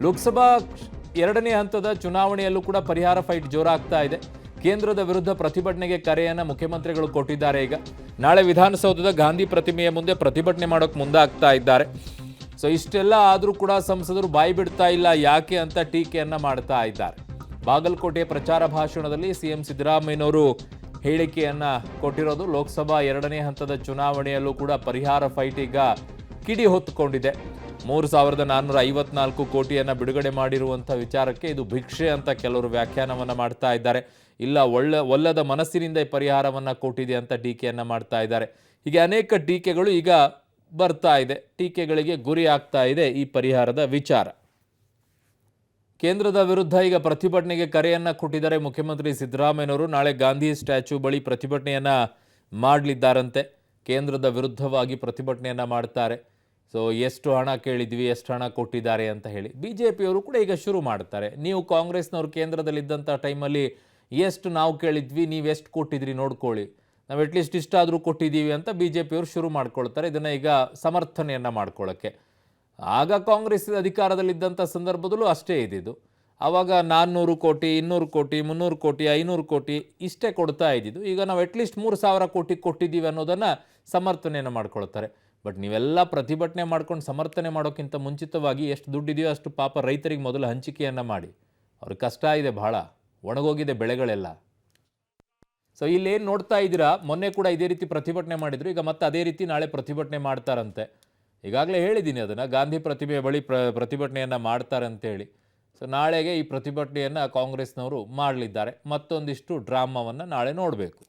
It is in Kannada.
ಲೋಕಸಭಾ ಎರಡನೇ ಹಂತದ ಚುನಾವಣೆಯಲ್ಲೂ ಕೂಡ ಪರಿಹಾರ ಫೈಟ್ ಜೋರಾಗ್ತಾ ಇದೆ. ಕೇಂದ್ರದ ವಿರುದ್ಧ ಪ್ರತಿಭಟನೆಗೆ ಕರೆಯನ್ನು ಮುಖ್ಯಮಂತ್ರಿಗಳು ಕೊಟ್ಟಿದ್ದಾರೆ. ಈಗ ನಾಳೆ ವಿಧಾನಸೌಧದ ಗಾಂಧಿ ಪ್ರತಿಮೆಯ ಮುಂದೆ ಪ್ರತಿಭಟನೆ ಮಾಡೋಕೆ ಮುಂದಾಗ್ತಾ ಇದ್ದಾರೆ. ಸೊ ಇಷ್ಟೆಲ್ಲ ಆದರೂ ಕೂಡ ಸಂಸದರು ಬಾಯಿ ಬಿಡ್ತಾ ಇಲ್ಲ, ಯಾಕೆ ಅಂತ ಟೀಕೆಯನ್ನ ಮಾಡ್ತಾ ಇದ್ದಾರೆ. ಬಾಗಲಕೋಟೆಯ ಪ್ರಚಾರ ಭಾಷಣದಲ್ಲಿ ಸಿಎಂ ಸಿದ್ದರಾಮಯ್ಯನವರು ಹೇಳಿಕೆಯನ್ನ ಕೊಟ್ಟಿರೋದು. ಲೋಕಸಭಾ ಎರಡನೇ ಹಂತದ ಚುನಾವಣೆಯಲ್ಲೂ ಕೂಡ ಪರಿಹಾರ ಫೈಟ್ ಈಗ ಕಿಡಿ ಹೊತ್ತುಕೊಂಡಿದೆ. 3,454 ಕೋಟಿಯನ್ನು ಬಿಡುಗಡೆ ಮಾಡಿರುವಂಥ ವಿಚಾರಕ್ಕೆ ಇದು ಭಿಕ್ಷೆ ಅಂತ ಕೆಲವರು ವ್ಯಾಖ್ಯಾನವನ್ನು ಮಾಡ್ತಾ ಇದ್ದಾರೆ. ಇಲ್ಲ, ಒಲ್ಲದ ಮನಸ್ಸಿನಿಂದ ಈ ಪರಿಹಾರವನ್ನು ಕೊಟ್ಟಿದೆ ಅಂತ ಟೀಕೆಯನ್ನು ಮಾಡ್ತಾ ಇದ್ದಾರೆ. ಹೀಗೆ ಅನೇಕ ಟೀಕೆಗಳು ಈಗ ಬರ್ತಾ ಇದೆ. ಟೀಕೆಗಳಿಗೆ ಗುರಿ ಆಗ್ತಾ ಇದೆ ಈ ಪರಿಹಾರದ ವಿಚಾರ. ಕೇಂದ್ರದ ವಿರುದ್ಧ ಈಗ ಪ್ರತಿಭಟನೆಗೆ ಕರೆಯನ್ನು ಕೊಟ್ಟಿದ್ದಾರೆ ಮುಖ್ಯಮಂತ್ರಿ ಸಿದ್ದರಾಮಯ್ಯನವರು. ನಾಳೆ ಗಾಂಧಿ ಸ್ಟ್ಯಾಚ್ಯೂ ಬಳಿ ಪ್ರತಿಭಟನೆಯನ್ನು ಮಾಡಲಿದ್ದಾರಂತೆ. ಕೇಂದ್ರದ ವಿರುದ್ಧವಾಗಿ ಪ್ರತಿಭಟನೆಯನ್ನು ಮಾಡ್ತಾರೆ. ಸೊ ಎಷ್ಟು ಹಣ ಕೇಳಿದ್ವಿ, ಎಷ್ಟು ಹಣ ಕೊಟ್ಟಿದ್ದಾರೆ ಅಂತ ಹೇಳಿ BJPಯವರು ಕೂಡ ಈಗ ಶುರು ಮಾಡ್ತಾರೆ. ನೀವು ಕಾಂಗ್ರೆಸ್ನವರು ಕೇಂದ್ರದಲ್ಲಿದ್ದಂಥ ಟೈಮಲ್ಲಿ ಎಷ್ಟು ನಾವು ಕೇಳಿದ್ವಿ, ನೀವು ಎಷ್ಟು ಕೊಟ್ಟಿದ್ರಿ ನೋಡ್ಕೊಳ್ಳಿ, ನಾವು ಅಟ್ಲೀಸ್ಟ್ ಇಷ್ಟಾದರೂ ಕೊಟ್ಟಿದ್ದೀವಿ ಅಂತ BJPಯವರು ಶುರು ಮಾಡ್ಕೊಳ್ತಾರೆ. ಇದನ್ನು ಈಗ ಸಮರ್ಥನೆಯನ್ನು ಮಾಡ್ಕೊಳ್ಳೋಕ್ಕೆ. ಆಗ ಕಾಂಗ್ರೆಸ್ ಅಧಿಕಾರದಲ್ಲಿದ್ದಂಥ ಸಂದರ್ಭದಲ್ಲೂ ಅಷ್ಟೇ ಇದ್ದಿದ್ದು. ಆವಾಗ 400 ಕೋಟಿ, 200 ಕೋಟಿ, 300 ಕೋಟಿ, 500 ಕೋಟಿ ಇಷ್ಟೇ ಕೊಡ್ತಾ ಇದ್ದಿದ್ದು. ಈಗ ನಾವು ಅಟ್ಲೀಸ್ಟ್ 3,000 ಕೋಟಿ ಕೊಟ್ಟಿದ್ದೀವಿ ಅನ್ನೋದನ್ನು ಸಮರ್ಥನೆಯನ್ನು ಮಾಡ್ಕೊಳ್ತಾರೆ. ಬಟ್ ನೀವೆಲ್ಲ ಪ್ರತಿಭಟನೆ ಮಾಡ್ಕೊಂಡು ಸಮರ್ಥನೆ ಮಾಡೋಕ್ಕಿಂತ ಮುಂಚಿತವಾಗಿ ಎಷ್ಟು ದುಡ್ಡಿದೆಯೋ ಅಷ್ಟು ಪಾಪ ರೈತರಿಗೆ ಮೊದಲು ಹಂಚಿಕೆಯನ್ನು ಮಾಡಿ. ಅವ್ರಿಗೆ ಕಷ್ಟ ಇದೆ, ಭಾಳ ಒಣಗೋಗಿದೆ ಬೆಳೆಗಳೆಲ್ಲ. ಸೊ ಇಲ್ಲೇನು ನೋಡ್ತಾ ಇದ್ದೀರಾ, ಮೊನ್ನೆ ಕೂಡ ಇದೇ ರೀತಿ ಪ್ರತಿಭಟನೆ ಮಾಡಿದ್ರು. ಈಗ ಮತ್ತೆ ಅದೇ ರೀತಿ ನಾಳೆ ಪ್ರತಿಭಟನೆ ಮಾಡ್ತಾರಂತೆ. ಈಗಾಗಲೇ ಹೇಳಿದ್ದೀನಿ ಅದನ್ನು, ಗಾಂಧಿ ಪ್ರತಿಮೆ ಬಳಿ ಪ್ರತಿಭಟನೆಯನ್ನು ಮಾಡ್ತಾರಂತೇಳಿ. ಸೊ ನಾಳೆಗೆ ಈ ಪ್ರತಿಭಟನೆಯನ್ನು ಕಾಂಗ್ರೆಸ್ನವರು ಮಾಡಲಿದ್ದಾರೆ. ಮತ್ತೊಂದಿಷ್ಟು ಡ್ರಾಮಾವನ್ನು ನಾಳೆ ನೋಡಬೇಕು.